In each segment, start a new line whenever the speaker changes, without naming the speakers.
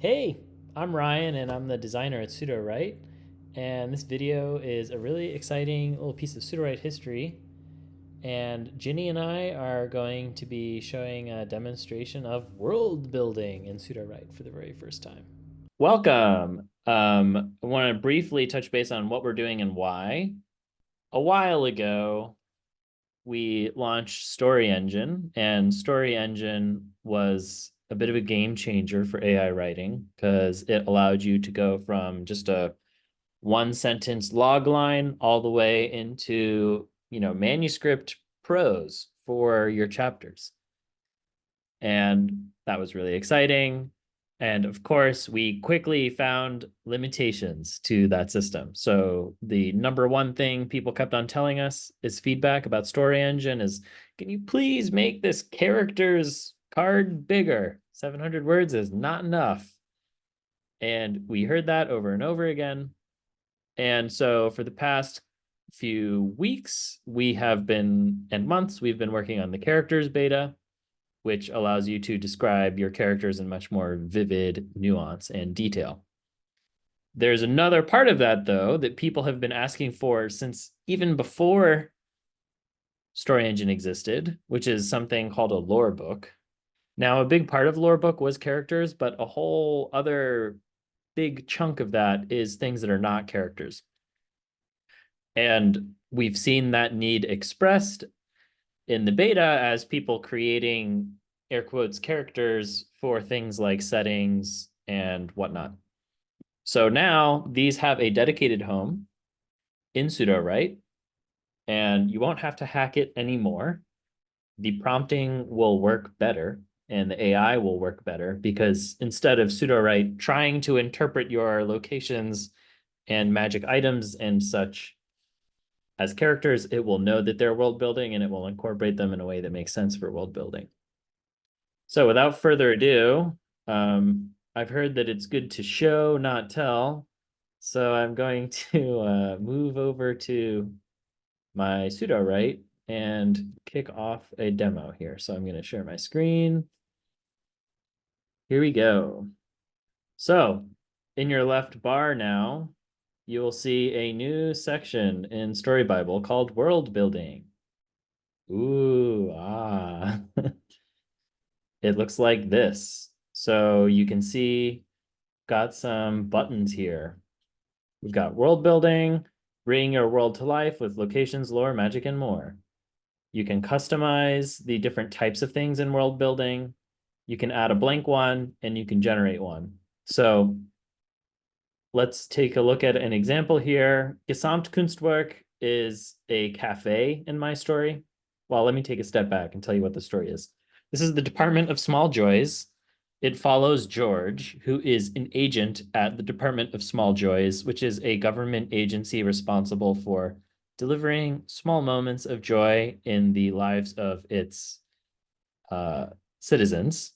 Hey, I'm Ryan and I'm the designer at Sudowrite. And this video is a really exciting little piece of Sudowrite history. And Ginny and I are going to be showing a demonstration of world building in Sudowrite for the very first time. Welcome. I want to briefly touch base on what we're doing and why. A while ago, we launched Story Engine, and Story Engine was a bit of a game changer for AI writing because it allowed you to go from just a one sentence log line all the way into, manuscript prose for your chapters. And that was really exciting. And of course, we quickly found limitations to that system. So the number one thing people kept on telling us is feedback about Story Engine is, can you please make this character's card bigger? 700 words is not enough. And we heard that over and over again. And so for the past few weeks, and months, we've been working on the characters beta, which allows you to describe your characters in much more vivid nuance and detail. There's another part of that, though, that people have been asking for since even before Story Engine existed, which is something called a lore book. Now, a big part of lore book was characters, but a whole other big chunk of that is things that are not characters. And we've seen that need expressed in the beta as people creating air quotes characters for things like settings and whatnot. So now these have a dedicated home in Sudowrite, and you won't have to hack it anymore. The prompting will work better and the AI will work better because instead of Sudowrite trying to interpret your locations and magic items and such as characters, it will know that they're world building and it will incorporate them in a way that makes sense for world building. So without further ado, I've heard that it's good to show, not tell. So I'm going to move over to my Sudowrite and kick off a demo here. So I'm going to share my screen. Here we go. So in your left bar now, you will see a new section in Story Bible called World Building. Ooh, ah. It looks like this. So you can see got some buttons here. We've got world building, bring your world to life with locations, lore, magic, and more. You can customize the different types of things in world building. You can add a blank one and you can generate one. So let's take a look at an example here. Gesamtkunstwerk is a cafe in my story. Well, let me take a step back and tell you what the story is. This is the Department of Small Joys. It follows George, who is an agent at the Department of Small Joys, which is a government agency responsible for delivering small moments of joy in the lives of its citizens.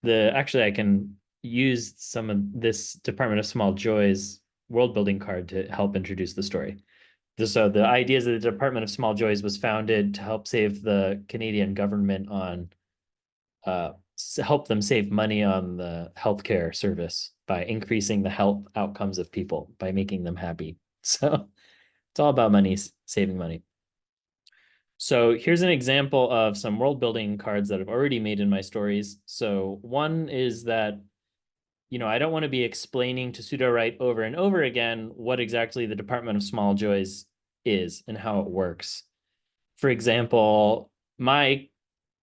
Actually, I can use some of this Department of Small Joys world building card to help introduce the story. So the idea is that the Department of Small Joys was founded to help save the Canadian government on help them save money on the healthcare service by increasing the health outcomes of people by making them happy. So it's all about money, saving money. So here's an example of some world building cards that I've already made in my stories. So one is that, I don't want to be explaining to Sudowrite over and over again what exactly the Department of Small Joys is and how it works. For example, my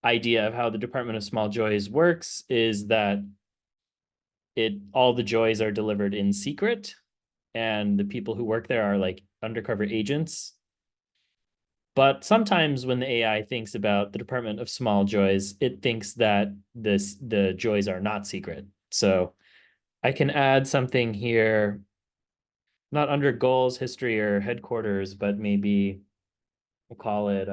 idea of how the Department of Small Joys works is that all the joys are delivered in secret, and the people who work there are like undercover agents. But sometimes when the AI thinks about the Department of Small Joys, it thinks that the joys are not secret. So I can add something here, not under goals, history, or headquarters, but maybe we'll call it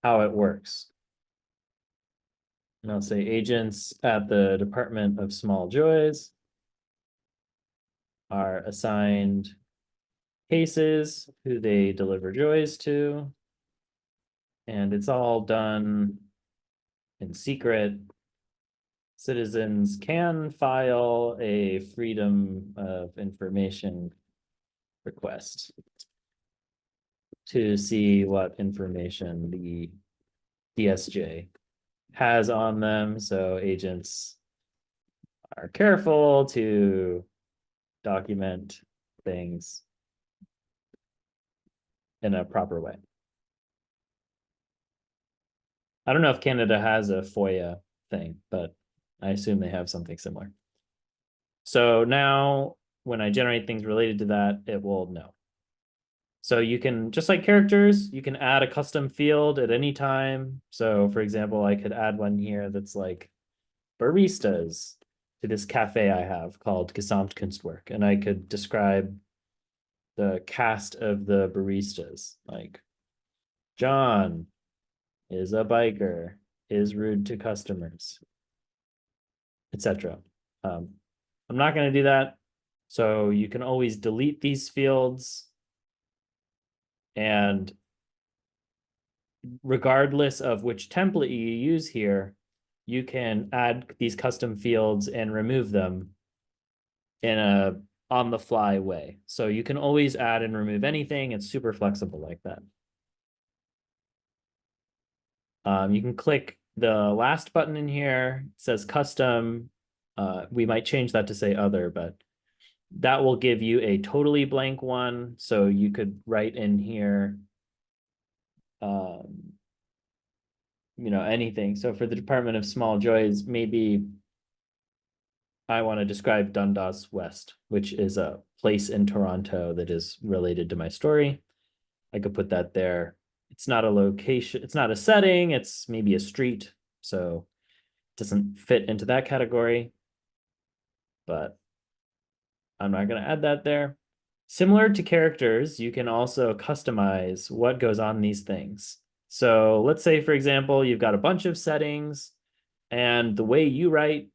how it works. And I'll say agents at the Department of Small Joys are assigned cases who they deliver joys to. And it's all done in secret citizens can file a freedom of information request to see what information the DSJ has on them. So agents are careful to document things in a proper way. I don't know if Canada has a FOIA thing, but I assume they have something similar. So now when I generate things related to that, it will know. So you can, just like characters, you can add a custom field at any time. So for example, I could add one here that's like baristas to this cafe I have called Gesamtkunstwerk. And I could describe the cast of the baristas, like John is a biker, is rude to customers, etc. I'm not going to do that. So you can always delete these fields. And regardless of which template you use here, you can add these custom fields and remove them in a on the fly way. So you can always add and remove anything. It's super flexible like that. You can click the last button in here. It says custom. We might change that to say other, but that will give you a totally blank one. So you could write in here, anything. So for the Department of Small Joys, maybe I want to describe Dundas West, which is a place in Toronto that is related to my story. I could put that there. It's not a location, it's not a setting, it's maybe a street. So it doesn't fit into that category, but I'm not going to add that there. Similar to characters, you can also customize what goes on these things. So let's say, for example, you've got a bunch of settings, and the way you write,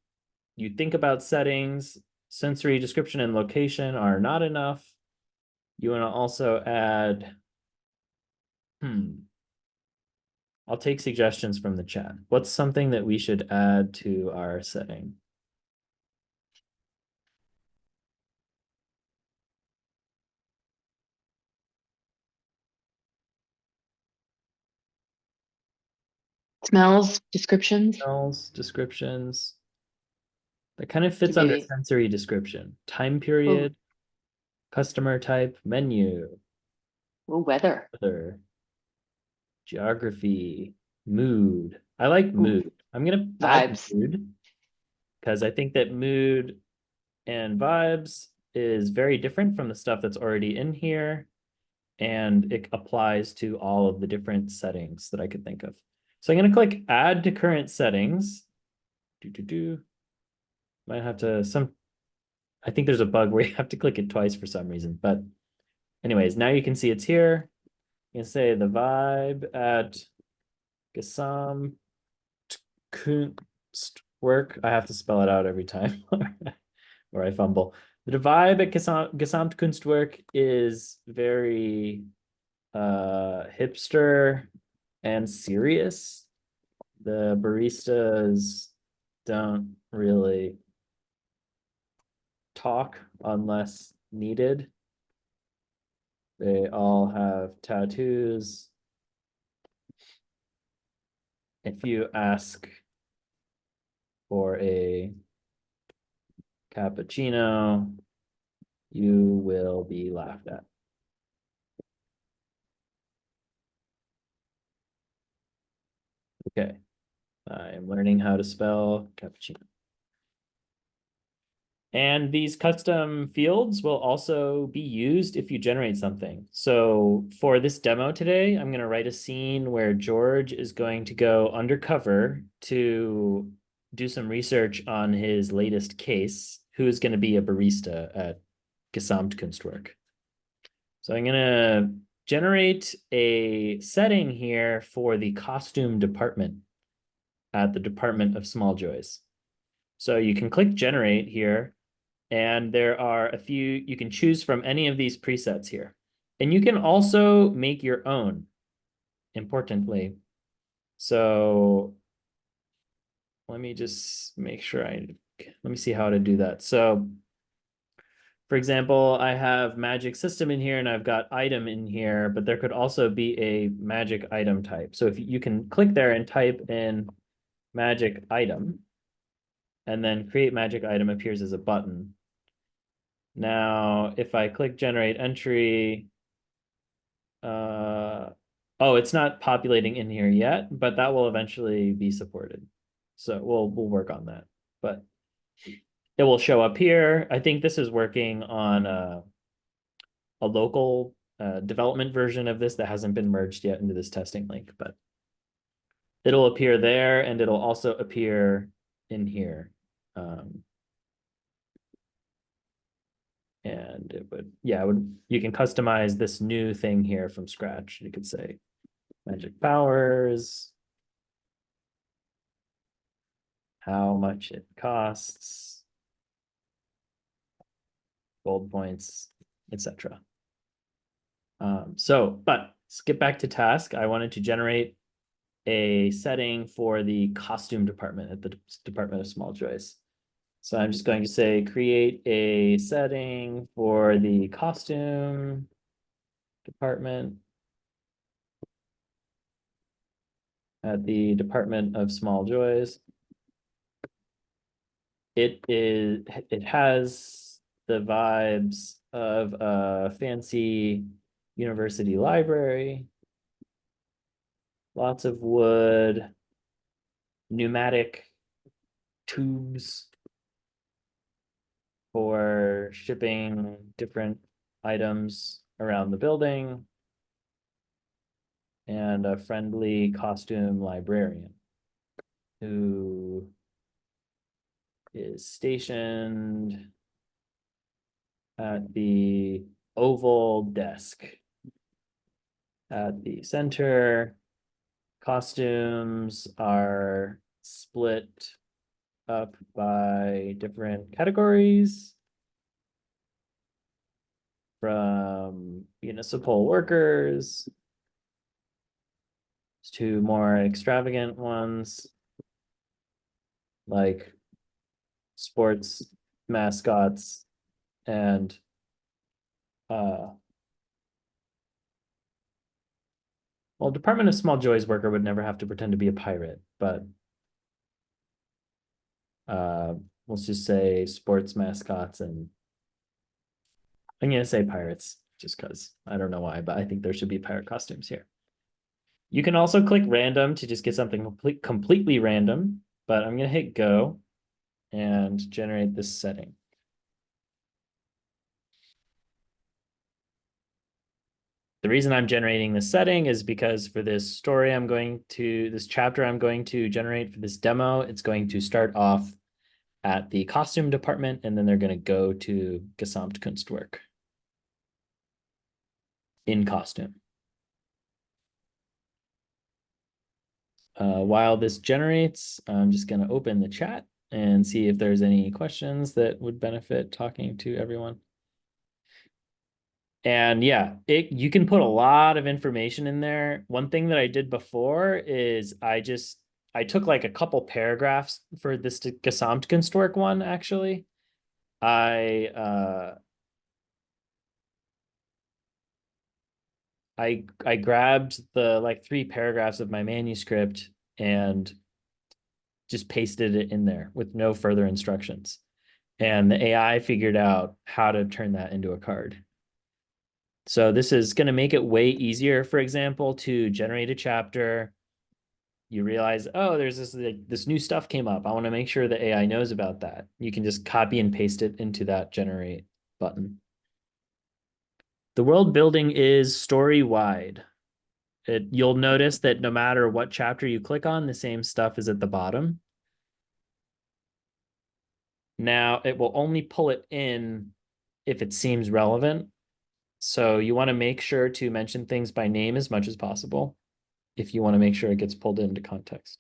you think about settings, sensory description and location are not enough. You want to also add, I'll take suggestions from the chat. What's something that we should add to our setting?
Smells, descriptions.
Smells, descriptions. That kind of fits
Could
under
be
sensory description. Time period, customer type, menu,
weather.
weather, geography, mood. I like mood. I'm gonna add
Vibes.
mood because I think that mood and vibes is very different from the stuff that's already in here, and it applies to all of the different settings that I could think of. So I'm gonna click add to current settings. Might have to I think there's a bug where you have to click it twice for some reason, but anyways, now you can see it's here. You can say the vibe at Gesamtkunstwerk. I have to spell it out every time or I fumble. The vibe at Gesamtkunstwerk is very hipster and serious. The baristas don't really talk unless needed. They all have tattoos. If you ask for a cappuccino, you will be laughed at. Okay, I'm learning how to spell cappuccino. And these custom fields will also be used if you generate something. So for this demo today, I'm going to write a scene where George is going to go undercover to do some research on his latest case, who is going to be a barista at Gesamtkunstwerk. So I'm going to generate a setting here for the costume department at the Department of Small Joys. So you can click generate here, and there are a few, you can choose from any of these presets here. And you can also make your own, importantly. So let me just make sure let me see how to do that. So for example, I have magic system in here and I've got item in here, but there could also be a magic item type. So if you can click there and type in magic item, and then create magic item appears as a button. Now, if I click generate entry, oh, it's not populating in here yet, but that will eventually be supported. So we'll work on that, but it will show up here. I think this is working on a local development version of this that hasn't been merged yet into this testing link, but it'll appear there and it'll also appear in here. And it would, yeah, you can customize this new thing here from scratch. You could say magic powers, how much it costs, gold points, etc. But let's get back to task. I wanted to generate a setting for the costume department at the Department of Small Joys. So I'm just going to say create a setting for the costume department at the Department of Small Joys. It has the vibes of a fancy university library, lots of wood, pneumatic tubes for shipping different items around the building, and a friendly costume librarian who is stationed at the oval desk at the center. Costumes are split up by different categories, from municipal workers to more extravagant ones like sports mascots and well, Department of Small Joys worker would never have to pretend to be a pirate, but let's just say sports mascots, and I'm gonna say pirates just because I don't know why, but I think there should be pirate costumes here. You can also click random to just get something completely random, but I'm gonna hit go and generate this setting. The reason I'm generating this setting is because for this chapter I'm going to generate for this demo, it's going to start off at the costume department, and then they're going to go to Gesamtkunstwerk in costume. While this generates, I'm just going to open the chat and see if there's any questions that would benefit talking to everyone. And yeah, you can put a lot of information in there. One thing that I did before is I took like a couple paragraphs for this Gesamtkunstwerk one, actually. I grabbed the like 3 paragraphs of my manuscript and just pasted it in there with no further instructions. And the AI figured out how to turn that into a card. So this is going to make it way easier, for example, to generate a chapter. You realize, oh, there's this new stuff came up. I want to make sure the AI knows about that. You can just copy and paste it into that generate button. The world building is story wide. You'll notice that no matter what chapter you click on, the same stuff is at the bottom. Now, it will only pull it in if it seems relevant. So you want to make sure to mention things by name as much as possible if you want to make sure it gets pulled into context.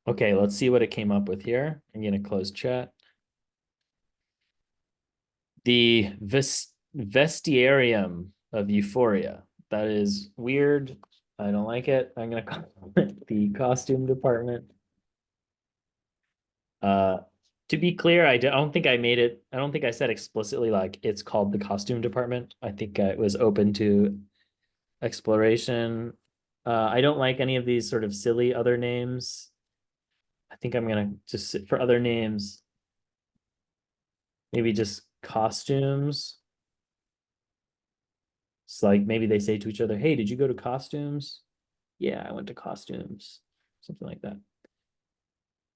Okay, let's see what it came up with here. I'm going to close chat. The vestiarium of Euphoria. That is weird. I don't like it. I'm gonna call it the costume department. Uh, to be clear, I don't think I made it. I don't think I said explicitly like it's called the costume department. I think it was open to exploration. I don't like any of these sort of silly other names. I think I'm gonna just sit for other names. Maybe just costumes. It's like maybe they say to each other, "Hey, did you go to costumes?" Yeah, I went to costumes. Something like that.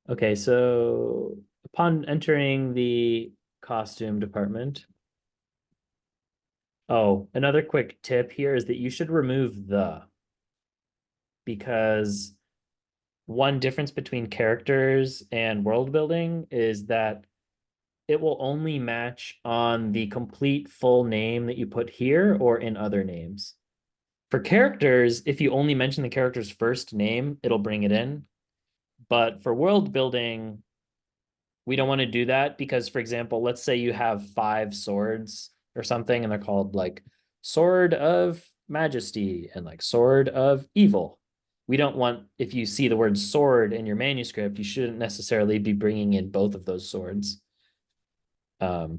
Okay, so upon entering the costume department. Oh, another quick tip here is that you should remove the, because one difference between characters and world building is that it will only match on the complete full name that you put here or in other names. For characters, if you only mention the character's first name, it'll bring it in. But for world building, we don't want to do that because, for example, let's say you have 5 swords or something, and they're called like Sword of Majesty and like Sword of Evil. We don't want, if you see the word sword in your manuscript, you shouldn't necessarily be bringing in both of those swords.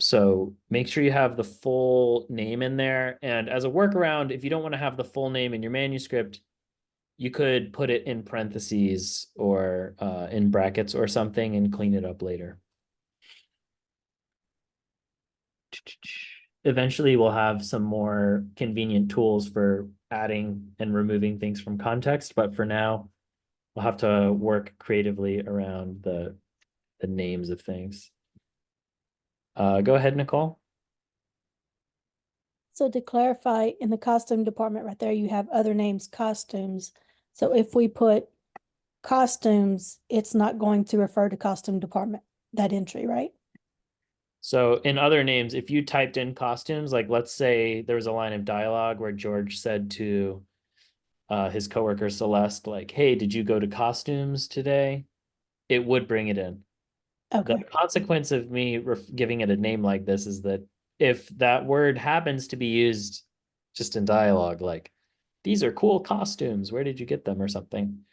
So make sure you have the full name in there. And as a workaround, if you don't want to have the full name in your manuscript, you could put it in parentheses or in brackets or something and clean it up later. Eventually, we'll have some more convenient tools for adding and removing things from context, but for now, we'll have to work creatively around the names of things. Go ahead, Nicole.
So to clarify, in the costume department right there, you have other names, costumes. So if we put costumes, it's not going to refer to costume department, that entry, right?
So in other names, if you typed in costumes, like let's say there was a line of dialogue where George said to his coworker Celeste, like, "Hey, did you go to costumes today?" It would bring it in. The
Okay,
consequence of me giving it a name like this is that if that word happens to be used just in dialogue, like, "These are cool costumes, where did you get them?" or something,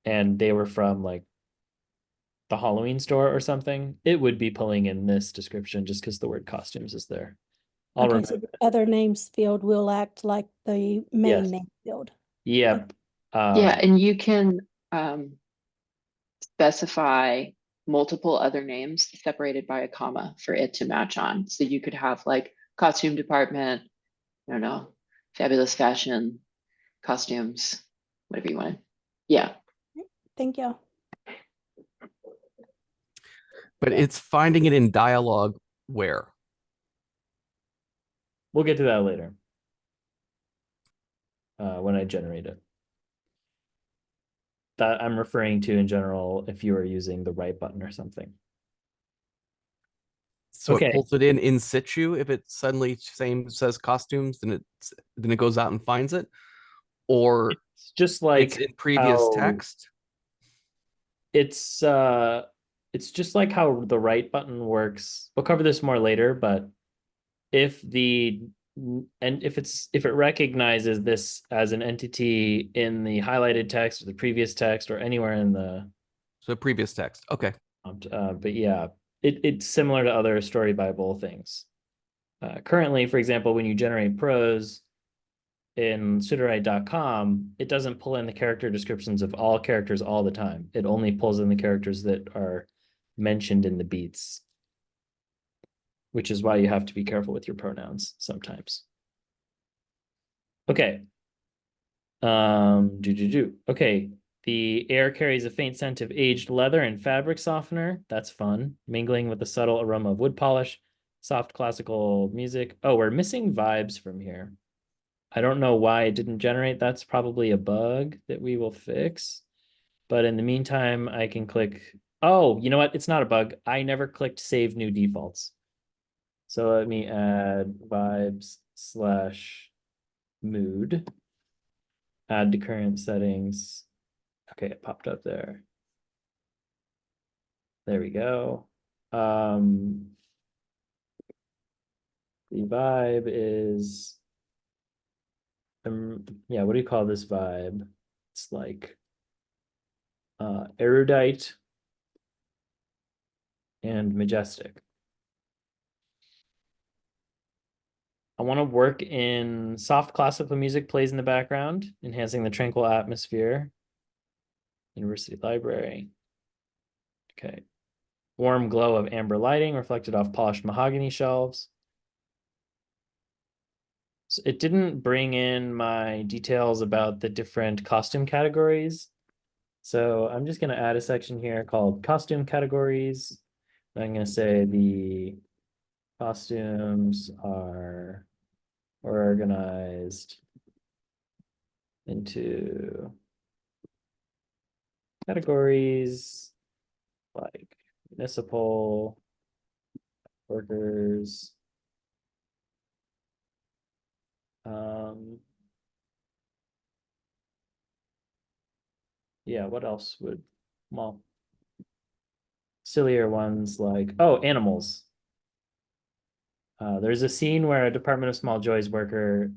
and they were from like the Halloween store or something, it would be pulling in this description just because the word costumes is there. I'll
okay,
remember.
so the other names field will act like the main
Yes.
name field.
Yep.
Yeah, and you can specify multiple other names separated by a comma for it to match on. So you could have like costume department, I don't know, fabulous fashion, costumes, whatever you want. Yeah.
Thank you.
But it's finding it in dialogue where?
We'll get to that later. When I generate it. That I'm referring to in general if you are using the right button or something.
So
Okay.
it pulls it in situ if it suddenly says costumes, then it goes out and finds it, or
It's just
it's
like
in previous
how
text.
it's just like how the right button works. We'll cover this more later, but if if it recognizes this as an entity in the highlighted text or the previous text or anywhere in the
So previous text. Okay.
but yeah, it's similar to other story Bible things. Currently, for example, when you generate prose in Sudowrite.com, it doesn't pull in the character descriptions of all characters all the time. It only pulls in the characters that are mentioned in the beats, which is why you have to be careful with your pronouns sometimes. Okay. Okay. The air carries a faint scent of aged leather and fabric softener. That's fun. Mingling with the subtle aroma of wood polish, soft classical music. Oh, we're missing vibes from here. I don't know why it didn't generate. That's probably a bug that we will fix. But in the meantime, I can click. Oh, you know what? It's not a bug. I never clicked save new defaults. So let me add vibes slash mood. Add to current settings. Okay, it popped up there. There we go. The vibe is yeah, what do you call this vibe? It's like erudite and majestic. I want to work in soft classical music plays in the background, enhancing the tranquil atmosphere. University library. Okay. Warm glow of amber lighting reflected off polished mahogany shelves. So it didn't bring in my details about the different costume categories. So I'm just going to add a section here called costume categories. I'm going to say the costumes are organized into categories like municipal, workers, yeah, what else would, well, sillier ones like, oh, animals. There's a scene where a Department of Small Joys worker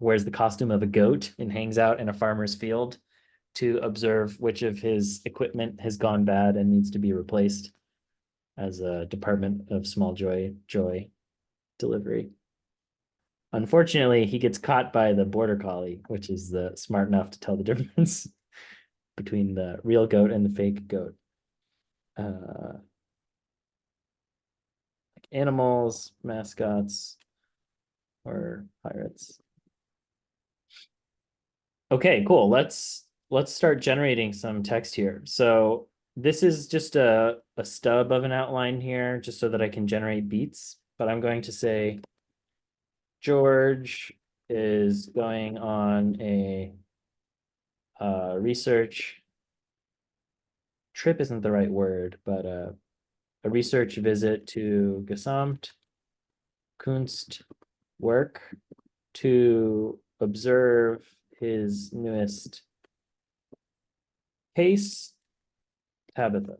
wears the costume of a goat and hangs out in a farmer's field to observe which of his equipment has gone bad and needs to be replaced as a Department of Small Joy delivery. Unfortunately, he gets caught by the border collie, which is the smart enough to tell the difference between the real goat and the fake goat. Like animals, mascots, or pirates. Okay, cool. Let's start generating some text here. So this is just a stub of an outline here, just so that I can generate beats. But I'm going to say George is going on a research trip isn't the right word, but a research visit to Gesamt Kunst work to observe his newest case, Tabitha.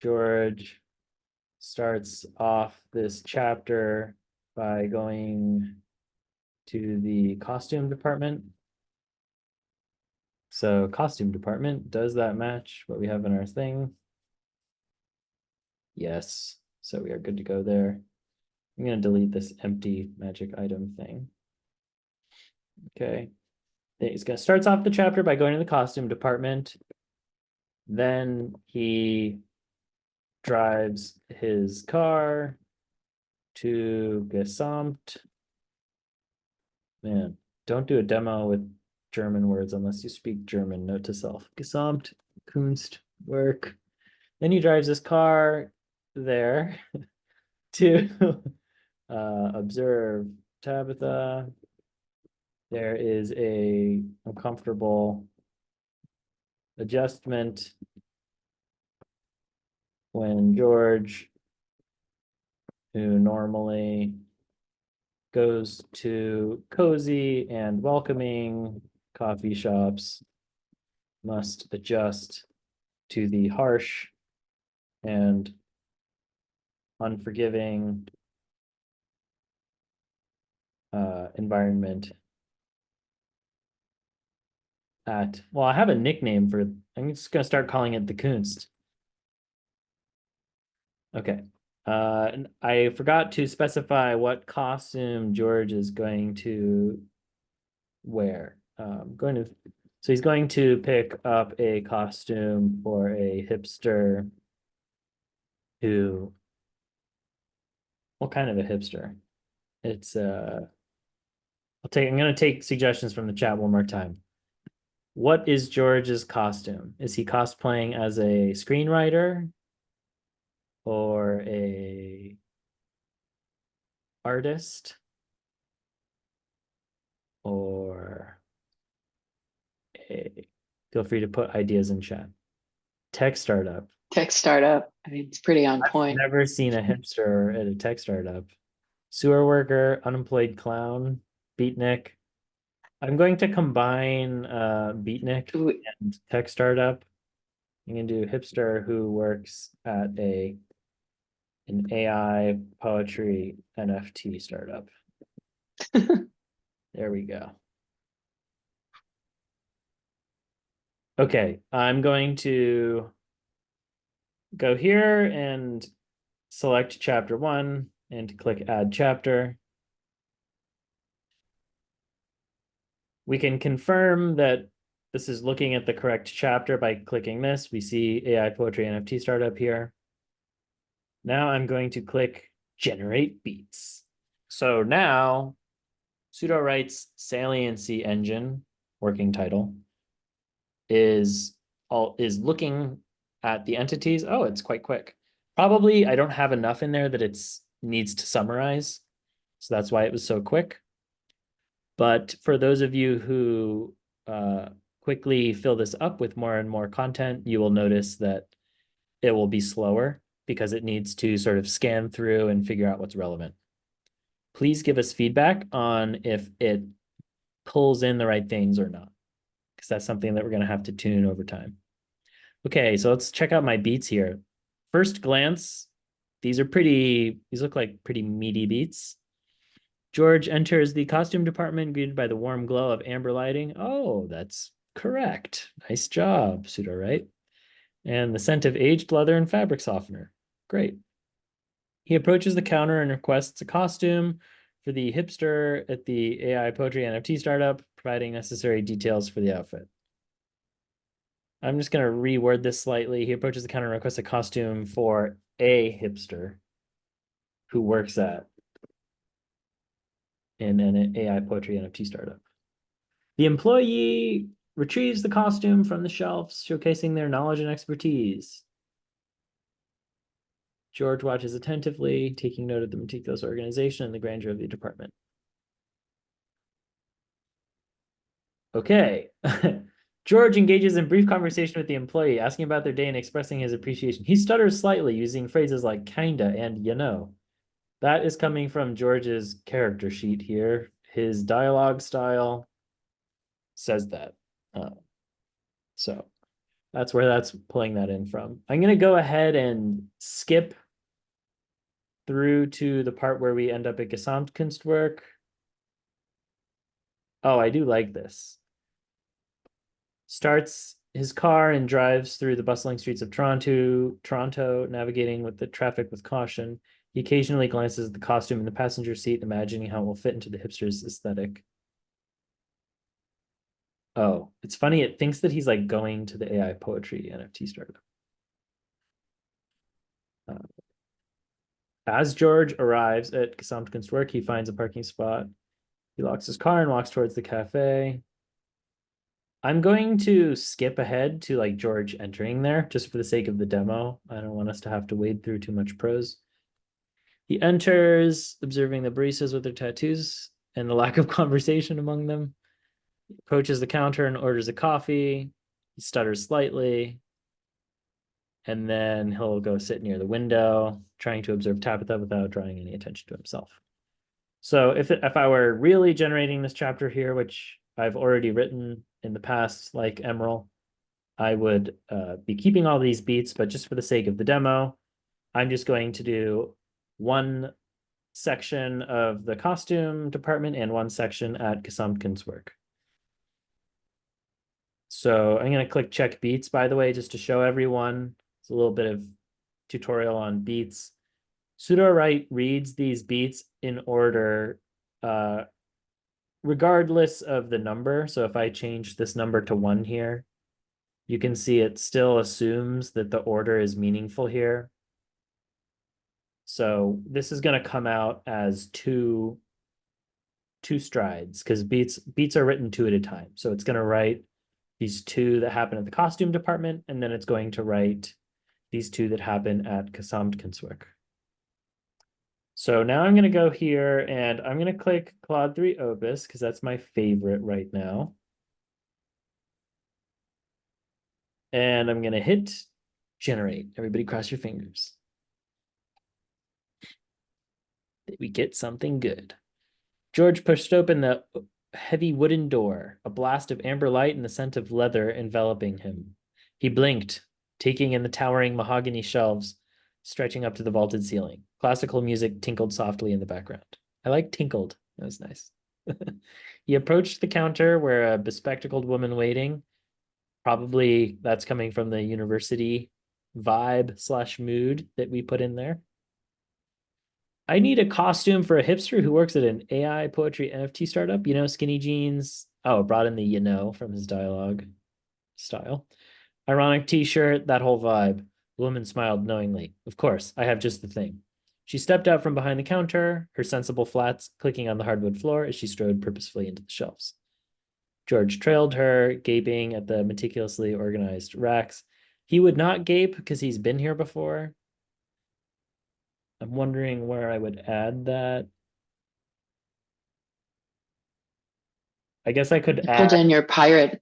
George starts off this chapter by going to the costume department. So costume department, does that match what we have in our thing? Yes, so we are good to go there. I'm going to delete this empty magic item thing. Okay. He's going to starts off the chapter by going to the costume department. Then he drives his car to Gesamt. Man, don't do a demo with German words unless you speak German. Note to self. Gesamt Kunst work. Then he drives his car there to observe Tabitha. There is a uncomfortable adjustment when George, who normally goes to cozy and welcoming coffee shops, must adjust to the harsh and unforgiving environment at, well, I have a nickname for, I'm just gonna start calling it the Kunst. Okay. And I forgot to specify what costume George is going to wear. So he's going to pick up a costume for a hipster who, what kind of a hipster? It's I'm gonna take suggestions from the chat one more time. What is George's costume? Is he cosplaying as a screenwriter or a artist or a, feel free to put ideas in chat. Tech startup.
Tech startup. I mean, it's pretty on point.
Never seen a hipster at a tech startup. Sewer worker, unemployed clown, beatnik. I'm going to combine beatnik
Ooh,
and tech startup. I'm gonna do hipster who works at an AI poetry NFT startup. There we go. Okay, I'm going to go here and select chapter 1 and click add chapter. We can confirm that this is looking at the correct chapter by clicking this. We see AI Poetry NFT Startup here. Now I'm going to click Generate Beats. So now Sudowrite's Saliency Engine, working title, is looking at the entities. Oh, it's quite quick. Probably I don't have enough in there that it's needs to summarize. So that's why it was so quick. But for those of you who quickly fill this up with more and more content, you will notice that it will be slower because it needs to sort of scan through and figure out what's relevant. Please give us feedback on if it pulls in the right things or not, because that's something that we're going to have to tune over time. Okay, so let's check out my beats here. First glance, these look like pretty meaty beats. George enters the costume department, greeted by the warm glow of amber lighting. Oh, that's correct. Nice job, Sudowrite. And the scent of aged leather and fabric softener. Great. He approaches the counter and requests a costume for the hipster at the AI Poetry NFT startup, providing necessary details for the outfit. I'm just going to reword this slightly. He approaches the counter and requests a costume for a hipster who works at in an AI Poetry NFT startup. The employee retrieves the costume from the shelves, showcasing their knowledge and expertise. George watches attentively, taking note of the meticulous organization and the grandeur of the department. Okay. George engages in brief conversation with the employee, asking about their day and expressing his appreciation. He stutters slightly, using phrases like kinda and you know. That is coming from George's character sheet here. His dialogue style says that. So that's where that's pulling that in from. I'm going to go ahead and skip through to the part where we end up at Gesamtkunstwerk. Oh, I do like this. Starts his car and drives through the bustling streets of Toronto, navigating with the traffic with caution. He occasionally glances at the costume in the passenger seat, imagining how it will fit into the hipster's aesthetic. Oh, it's funny. It thinks that he's like going to the AI Poetry NFT startup. As George arrives at Gesamtkunstwerk, he finds a parking spot. He locks his car and walks towards the cafe. I'm going to skip ahead to like George entering there just for the sake of the demo. I don't want us to have to wade through too much prose. He enters, observing the baristas with their tattoos and the lack of conversation among them. He approaches the counter and orders a coffee. He stutters slightly. And then he'll go sit near the window, trying to observe Tabitha without drawing any attention to himself. So if I were really generating this chapter here, which I've already written in the past, like Emerald, I would be keeping all these beats, but just for the sake of the demo, I'm just going to do one section of the costume department and one section at Gesamtkunstwerk. So I'm going to click check beats, by the way, just to show everyone. It's a little bit of tutorial on beats. Sudowrite reads these beats in order, regardless of the number. So if I change this number to 1 here, you can see it still assumes that the order is meaningful here. So this is going to come out as two strides because beats are written 2 at a time. So it's going to write these 2 that happen at the costume department, and then it's going to write these 2 that happen at Gesamtkunstwerk. So now I'm going to go here and I'm going to click Claude 3 Opus because that's my favorite right now. And I'm going to hit generate. Everybody cross your fingers. That we get something good. George pushed open the heavy wooden door, a blast of amber light and the scent of leather enveloping him. He blinked, taking in the towering mahogany shelves stretching up to the vaulted ceiling. Classical music tinkled softly in the background. I like tinkled. That was nice. He approached the counter where a bespectacled woman waiting. Probably that's coming from the university vibe / mood that we put in there. I need a costume for a hipster who works at an AI poetry NFT startup. Skinny jeans. Oh, brought in the from his dialogue style. Ironic t-shirt, that whole vibe. The woman smiled knowingly. Of course, I have just the thing. She stepped out from behind the counter, her sensible flats clicking on the hardwood floor as she strode purposefully into the shelves. George trailed her, gaping at the meticulously organized racks. He would not gape because he's been here before. I'm wondering where I would add that. I guess I could
You pulled
add.
in your pirate.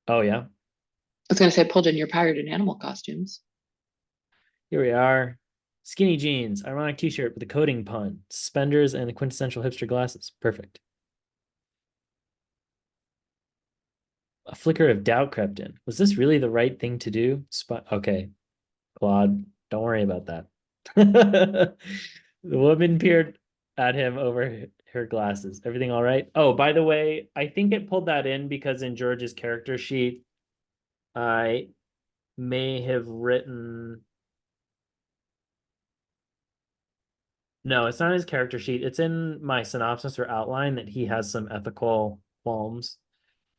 Oh, yeah.
I was going to say pulled in your pirate and animal costumes.
Here we are. Skinny jeans, ironic t-shirt with a coding pun, suspenders, and the quintessential hipster glasses. Perfect. A flicker of doubt crept in. Was this really the right thing to do? Okay, Claude, don't worry about that. The woman peered at him over her glasses. Everything all right? Oh, by the way, I think it pulled that in because in George's character sheet, I may have written. No, it's not his character sheet. It's in my synopsis or outline that he has some ethical qualms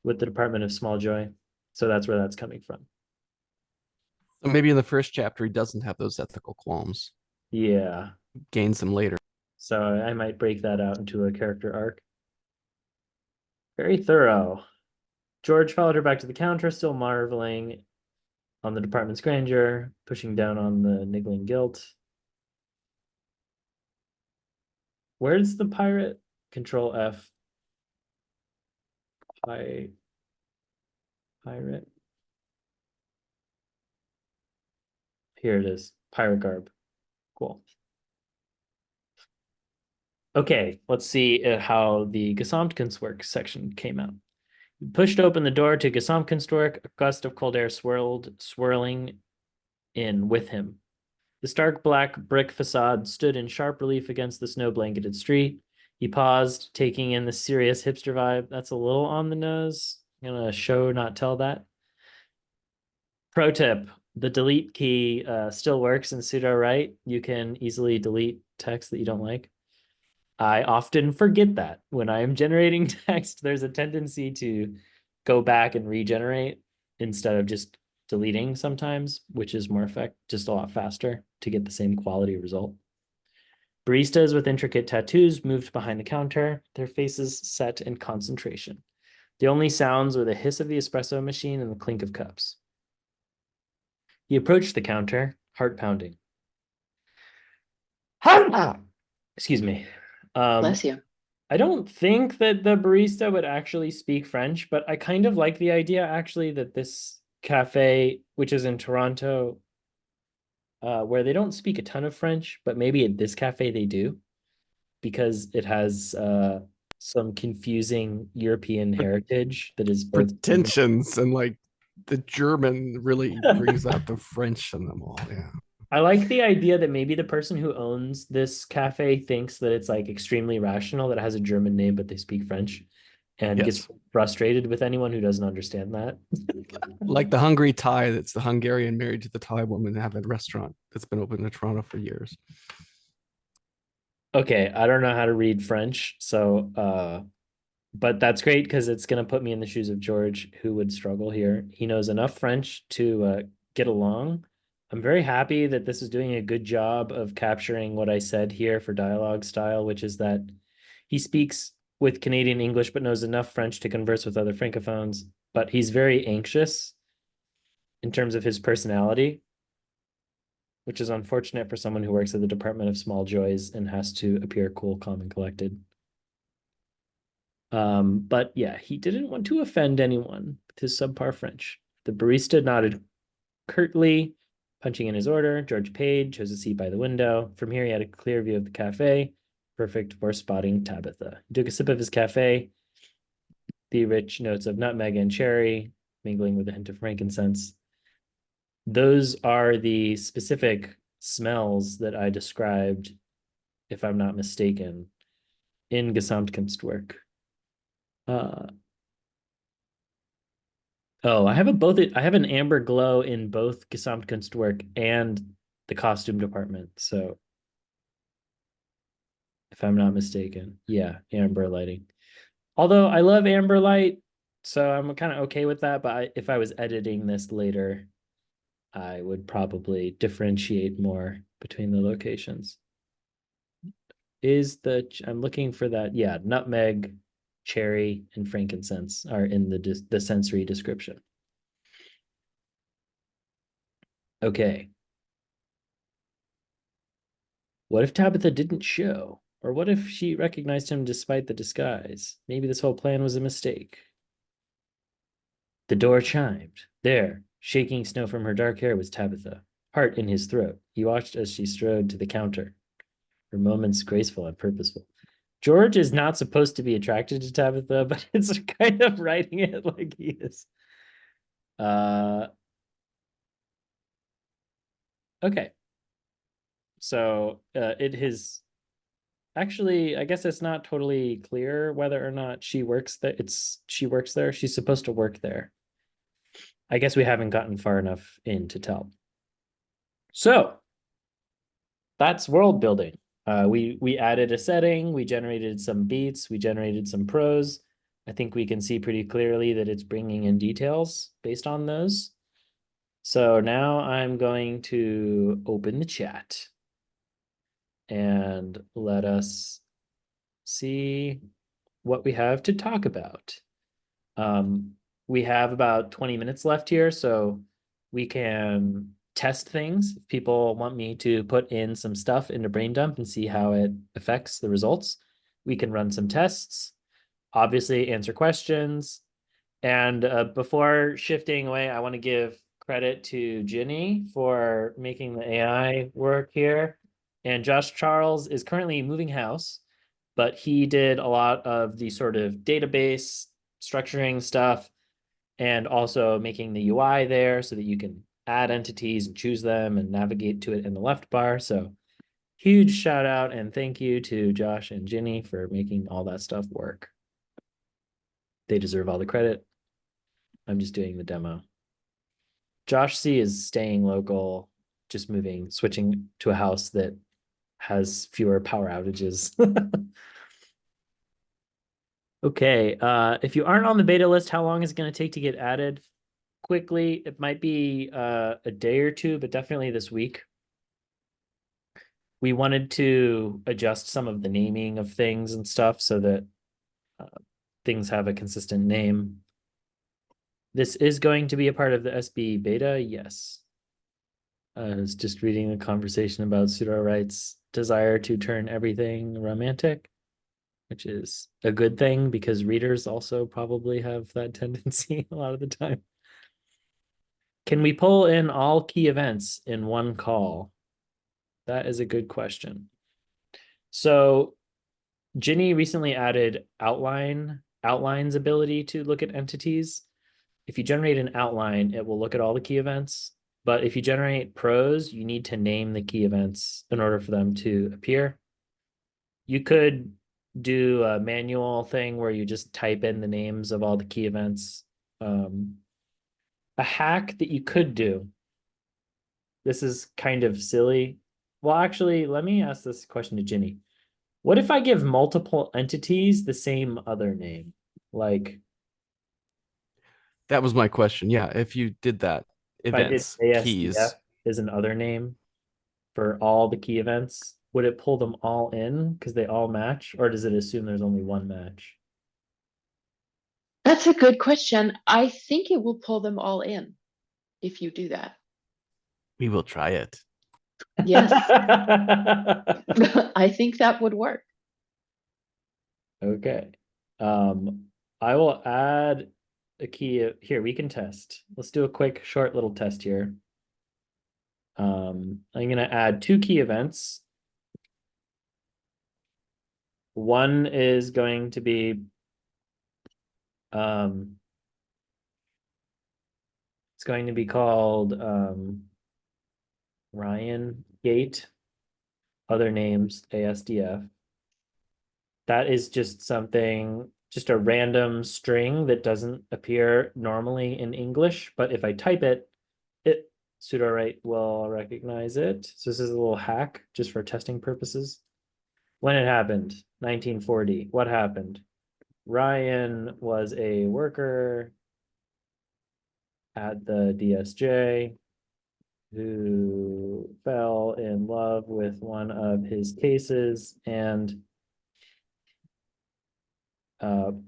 with the Department of Small Joy. So that's where that's coming from.
So maybe in the first chapter he doesn't have those ethical qualms.
Yeah.
Gains them later.
So I might break that out into a character arc. Very thorough. George followed her back to the counter, still marveling on the department's grandeur, pushing down on the niggling guilt. Where's the pirate? Control F. Pirate. Here it is. Pirate garb. Cool. Okay, let's see how the Gesamtkunstwerk section came out. He pushed open the door to Gesamtkunstwerk, a gust of cold air swirling in with him. The stark black brick facade stood in sharp relief against the snow-blanketed street. He paused, taking in the serious hipster vibe. That's a little on the nose. I'm gonna show, not tell that. Pro tip, the delete key still works in Sudowrite. You can easily delete text that you don't like. I often forget that when I am generating text, there's a tendency to go back and regenerate instead of just deleting sometimes, which is just a lot faster to get the same quality result. Baristas with intricate tattoos moved behind the counter, their faces set in concentration. The only sounds were the hiss of the espresso machine and the clink of cups. He approached the counter, heart pounding. Excuse me.
Bless you.
I don't think that the barista would actually speak French, but I kind of like the idea actually that this cafe, which is in Toronto, where they don't speak a ton of French, but maybe at this cafe they do, because it has some confusing European heritage that is both
Pretensions and like the German really brings out the French in them all. Yeah.
I like the idea that maybe the person who owns this cafe thinks that it's like extremely rational that it has a German name, but they speak French and gets frustrated with anyone who doesn't understand that.
Like the Hungry Thai, that's the Hungarian married to the Thai woman that have a restaurant that's been open in Toronto for years.
Okay, I don't know how to read French, so but that's great because it's going to put me in the shoes of George, who would struggle here. He knows enough French to get along. I'm very happy that this is doing a good job of capturing what I said here for dialogue style, which is that he speaks with Canadian English but knows enough French to converse with other francophones, but he's very anxious in terms of his personality, which is unfortunate for someone who works at the Department of Small Joys and has to appear cool, calm, and collected. But yeah, he didn't want to offend anyone with his subpar French. The barista nodded curtly, punching in his order. George paid, chose a seat by the window. From here, he had a clear view of the cafe, perfect for spotting Tabitha. He took a sip of his cafe, the rich notes of nutmeg and cherry, mingling with a hint of frankincense. Those are the specific smells that I described, if I'm not mistaken, in Gesamtkunstwerk. Oh, I have an amber glow in both Gesamtkunstwerk and the costume department. So if I'm not mistaken, yeah, amber lighting. Although I love amber light, so I'm kind of okay with that. But if I was editing this later, I would probably differentiate more between the locations. I'm looking for that. Yeah, nutmeg, cherry, and frankincense are in the sensory description. Okay. What if Tabitha didn't show? Or what if she recognized him despite the disguise? Maybe this whole plan was a mistake. The door chimed. There, shaking snow from her dark hair, was Tabitha, heart in his throat. He watched as she strode to the counter, her moments graceful and purposeful. George is not supposed to be attracted to Tabitha, but it's kind of writing it like he is. Okay. So it is actually, I guess it's not totally clear whether or not she works there. She works there. She's supposed to work there. I guess we haven't gotten far enough in to tell. So that's world building. We added a setting, we generated some beats, we generated some prose. I think we can see pretty clearly that it's bringing in details based on those. So now I'm going to open the chat and let us see what we have to talk about. We have about 20 minutes left here, so we can test things. If people want me to put in some stuff into Braindump and see how it affects the results, we can run some tests, obviously answer questions. And before shifting away, I want to give credit to Ginny for making the AI work here. And Josh Charles is currently moving house, but he did a lot of the sort of database structuring stuff and also making the UI there so that you can add entities and choose them and navigate to it in the left bar. So huge shout out and thank you to Josh and Ginny for making all that stuff work. They deserve all the credit. I'm just doing the demo. Josh C is staying local, just switching to a house that has fewer power outages. Okay, if you aren't on the beta list, how long is it going to take to get added? Quickly, it might be a day or two, but definitely this week. We wanted to adjust some of the naming of things and stuff so that things have a consistent name. This is going to be a part of the SB beta, yes. I was just reading a conversation about Sudowrite's desire to turn everything romantic, which is a good thing because readers also probably have that tendency a lot of the time. Can we pull in all key events in one call? That is a good question. So Ginny recently added outlines ability to look at entities. If you generate an outline, it will look at all the key events. But if you generate prose, you need to name the key events in order for them to appear. You could do a manual thing where you just type in the names of all the key events. A hack that you could do. This is kind of silly. Well, actually, let me ask this question to Ginny. What if I give multiple entities the same other name? Like
That was my question. Yeah, if you did that,
if I did
events,
ASDF
keys.
is an other name for all the key events, would it pull them all in because they all match, or does it assume there's only one match?
That's a good question. I think it will pull them all in if you do that.
We will try it.
Yes. I think that would work.
Okay. I will add a key here. We can test. Let's do a quick, short little test here. I'm going to add 2 key events. One is going to be it's going to be called Ryan Gate, other names ASDF. That is just something, just a random string that doesn't appear normally in English, but if I type it, Sudowrite will recognize it. So this is a little hack just for testing purposes. When it happened, 1940, what happened? Ryan was a worker at the DSJ who fell in love with one of his cases and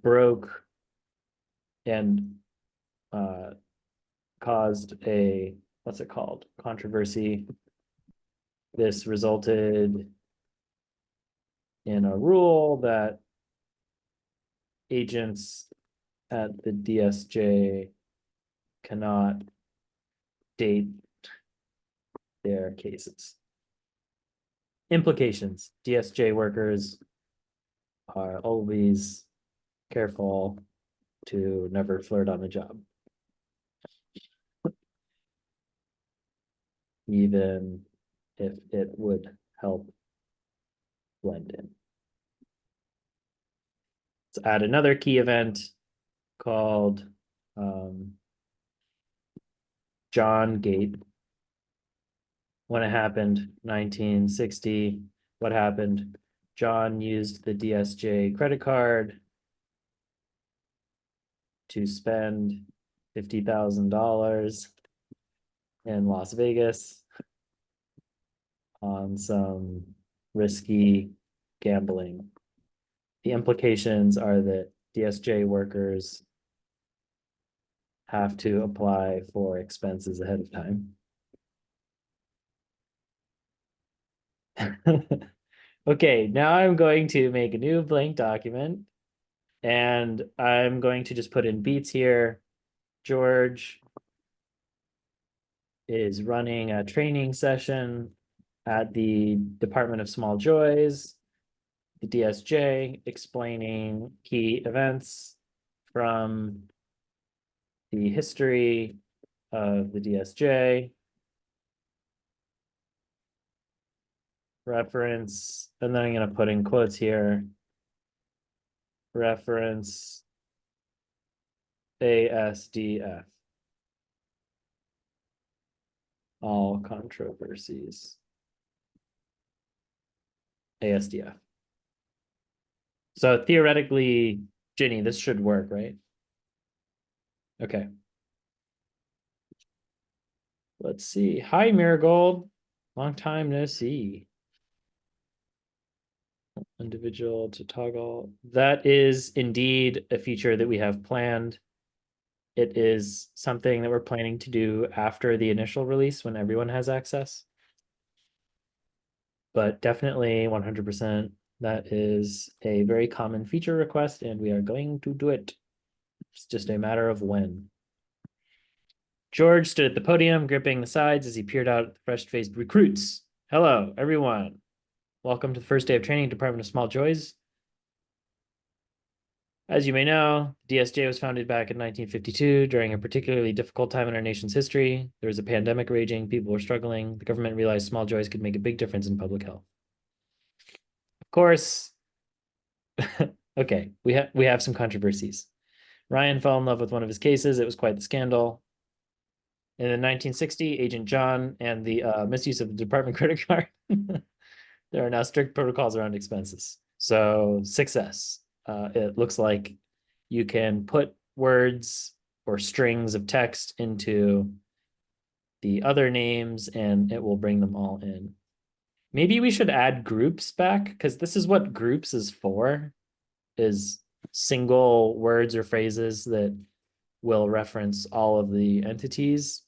broke and caused a, what's it called, controversy. This resulted in a rule that agents at the DSJ cannot date their cases. Implications: DSJ workers are always careful to never flirt on the job, even if it would help blend in. Let's add another key event called John Gate. When it happened, 1960, what happened? John used the DSJ credit card to spend $50,000 in Las Vegas on some risky gambling. The implications are that DSJ workers have to apply for expenses ahead of time. Okay, now I'm going to make a new blank document and I'm going to just put in beats here. George is running a training session at the Department of Small Joys, the DSJ, explaining key events from the history of the DSJ. Reference, and then I'm going to put in quotes here. Reference ASDF. All controversies. ASDF. So theoretically, Ginny, this should work, right? Okay. Let's see. Hi, Marigold. Long time no see. Individual to toggle. That is indeed a feature that we have planned. It is something that we're planning to do after the initial release when everyone has access. But definitely 100%, that is a very common feature request and we are going to do it. It's just a matter of when. George stood at the podium, gripping the sides as he peered out at the fresh-faced recruits. Hello, everyone. Welcome to the first day of training, Department of Small Joys. As you may know, DSJ was founded back in 1952 during a particularly difficult time in our nation's history. There was a pandemic raging, people were struggling. The government realized small joys could make a big difference in public health. Of course, okay, we have some controversies. Ryan fell in love with one of his cases. It was quite the scandal. In 1960, Agent John and the misuse of the department credit card. There are now strict protocols around expenses. So success. It looks like you can put words or strings of text into the other names and it will bring them all in. Maybe we should add groups back because this is what groups is for, is single words or phrases that will reference all of the entities.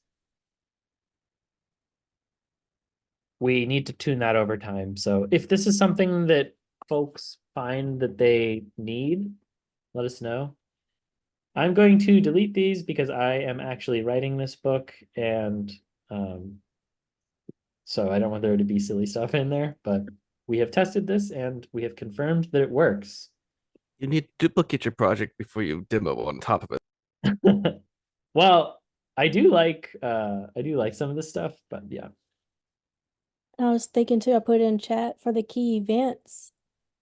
We need to tune that over time. So if this is something that folks find that they need, let us know. I'm going to delete these because I am actually writing this book and so I don't want there to be silly stuff in there, but we have tested this and we have confirmed that it works.
You need to duplicate your project before you demo on top of it.
Well, I do like some of this stuff, but yeah.
I was thinking too, I put in chat for the key events.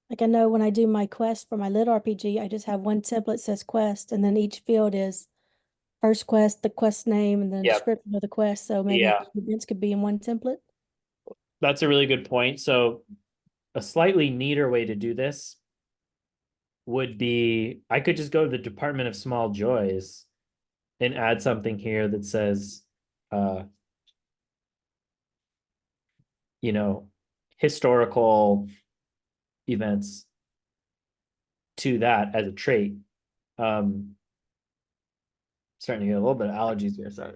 Like I know when I do my quest for my lit RPG, I just have one template says quest, and then each field is first quest, the quest name, and then
Yep.
description of the quest. So maybe
Yeah.
events could be in one template.
That's a really good point. So a slightly neater way to do this would be, I could just go to the Department of Small Joys and add something here that says, you know, historical events to that as a trait. Starting to get a little bit of allergies here, sorry.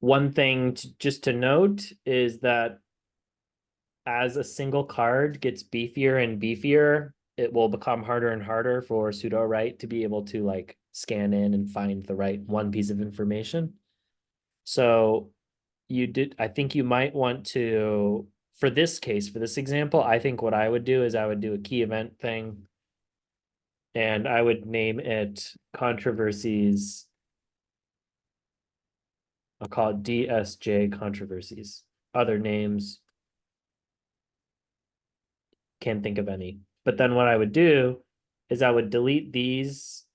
One thing just to note is that as a single card gets beefier and beefier, it will become harder and harder for Sudowrite to be able to like scan in and find the right one piece of information. So I think you might want to, for this case, for this example, I think what I would do is I would do a key event thing and I would name it controversies. I'll call it DSJ controversies. Other names, can't think of any. But then what I would do is I would delete these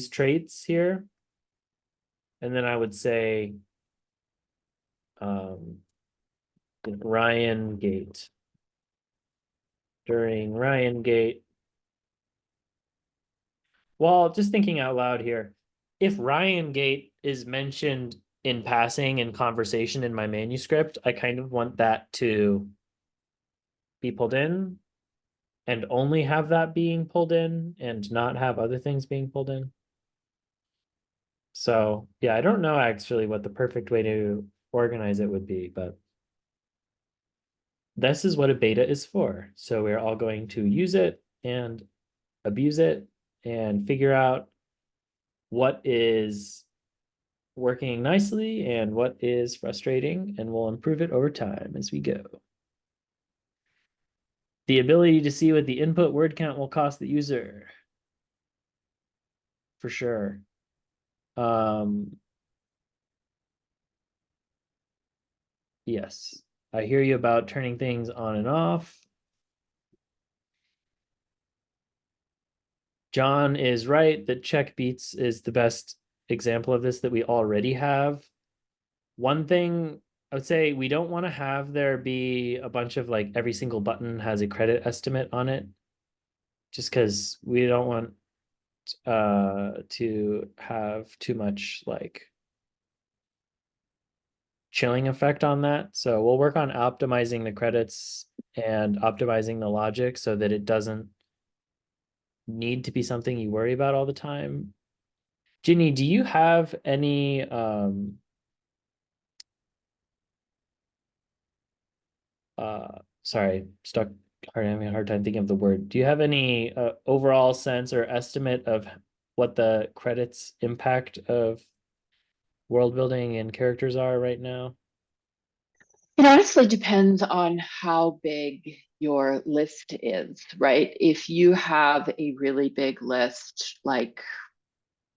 traits here. And then I would say Ryan Gate. During Ryan Gate. Well, just thinking out loud here, if Ryan Gate is mentioned in passing in conversation in my manuscript, I kind of want that to be pulled in and only have that being pulled in and not have other things being pulled in. So yeah, I don't know actually what the perfect way to organize it would be, but this is what a beta is for. So we're all going to use it and abuse it and figure out what is working nicely and what is frustrating, and we'll improve it over time as we go. The ability to see what the input word count will cost the user. For sure. Yes, I hear you about turning things on and off. John is right that check beats is the best example of this that we already have. One thing I would say, we don't want to have there be a bunch of like every single button has a credit estimate on it, just because we don't want to have too much like chilling effect on that. So we'll work on optimizing the credits and optimizing the logic so that it doesn't need to be something you worry about all the time. Ginny, do you have any sorry, having a hard time thinking of the word. Do you have any overall sense or estimate of what the credits impact of world building and characters are right now?
It honestly depends on how big your list is, right? If you have a really big list, like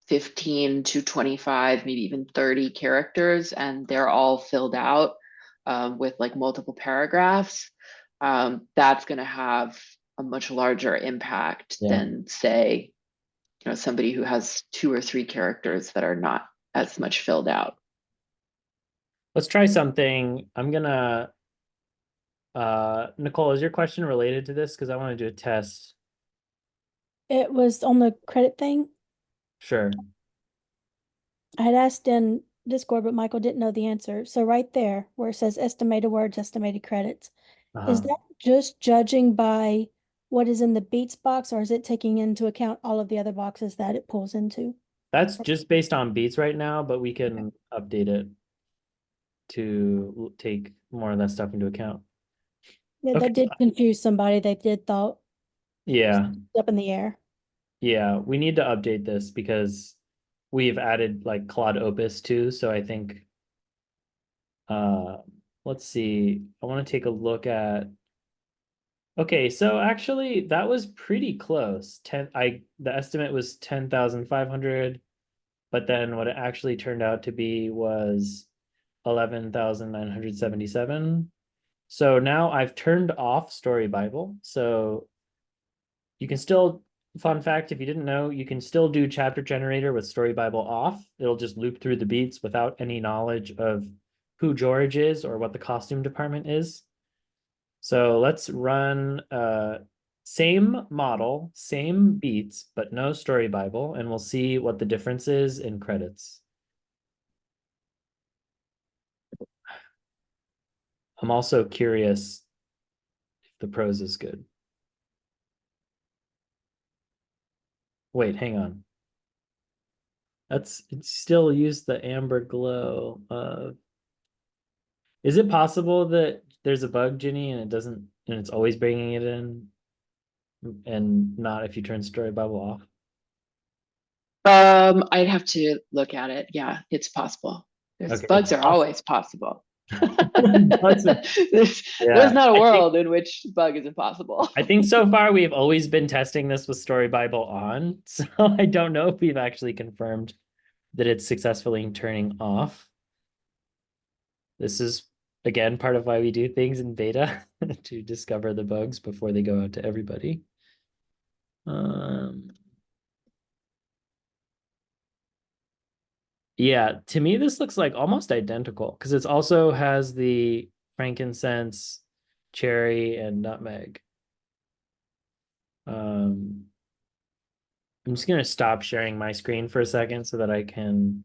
15 to 25, maybe even 30 characters, and they're all filled out with like multiple paragraphs, that's going to have a much larger impact than, say, somebody who has 2 or 3 characters that are not as much filled out.
Let's try something. I'm gonna Nicole, is your question related to this? Because I want to do a test.
It was on the credit thing.
Sure.
I had asked in Discord, but Michael didn't know the answer. So right there, where it says estimated words, estimated credits, is that just judging by what is in the beats box, or is it taking into account all of the other boxes that it pulls into?
That's just based on beats right now, but we can update it to take more of that stuff into account.
Yeah,
Okay.
that did confuse somebody. They did thought
Yeah.
up in the air.
Yeah, we need to update this because we've added like Claude Opus too. So I think let's see. I want to take a look at. Okay, so actually that was pretty close. The estimate was 10,500, but then what it actually turned out to be was 11,977. So now I've turned off Story Bible. So you can still, fun fact, if you didn't know, you can still do chapter generator with Story Bible off. It'll just loop through the beats without any knowledge of who George is or what the costume department is. So let's run same model, same beats, but no Story Bible, and we'll see what the difference is in credits. I'm also curious if the prose is good. Wait, hang on. It still used the amber glow of. Is it possible that there's a bug, Ginny, and it's always bringing it in, and not if you turn Story Bible off?
I'd have to look at it. Yeah, it's possible.
Okay,
Bugs
it's
are always possible.
Bugs are-
There's
Yeah,
not a
I think-
world in which bug is impossible.
I think so far we've always been testing this with Story Bible on, so I don't know if we've actually confirmed that it's successfully turning off. This is, again, part of why we do things in beta to discover the bugs before they go out to everybody. Yeah, to me, this looks like almost identical because it also has the frankincense, cherry, and nutmeg. I'm just gonna stop sharing my screen for a second so that I can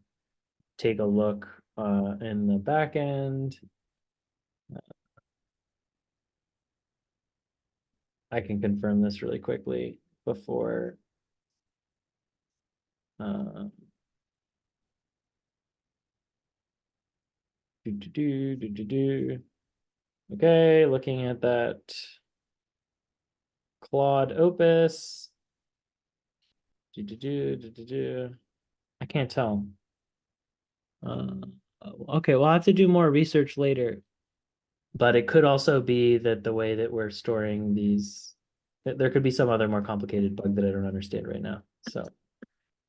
take a look in the back end. I can confirm this really quickly before. Okay, looking at that Claude Opus. I can't tell. Okay, we'll have to do more research later. But it could also be that the way that we're storing these, there could be some other more complicated bug that I don't understand right now. So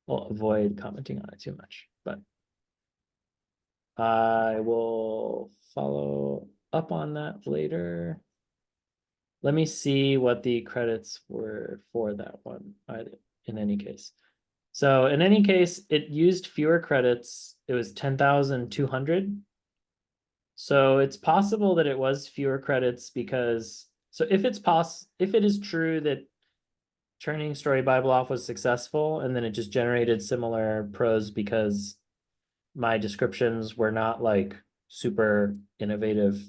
we'll avoid commenting on it too much. But I will follow up on that later. Let me see what the credits were for that one in any case. So in any case, it used fewer credits. It was 10,200. So it's possible that it was fewer credits because, so if it is true that turning Story Bible off was successful and then it just generated similar prose because my descriptions were not like super innovative,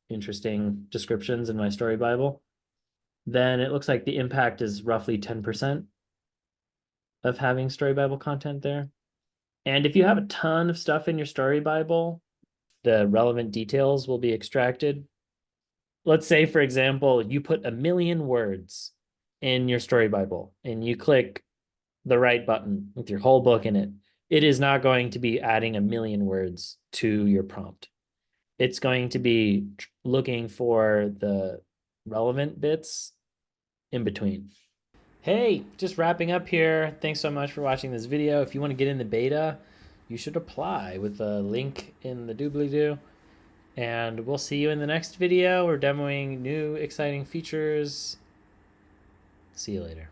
interesting descriptions in my Story Bible, then it looks like the impact is roughly 10% of having Story Bible content there. And if you have a ton of stuff in your Story Bible, the relevant details will be extracted. Let's say, for example, you put 1,000,000 words in your Story Bible and you click the right button with your whole book in it. It is not going to be adding 1,000,000 words to your prompt. It's going to be looking for the relevant bits in between. Hey, just wrapping up here. Thanks so much for watching this video. If you want to get in the beta, you should apply with the link in the doobly-doo. And we'll see you in the next video. We're demoing new exciting features. See you later.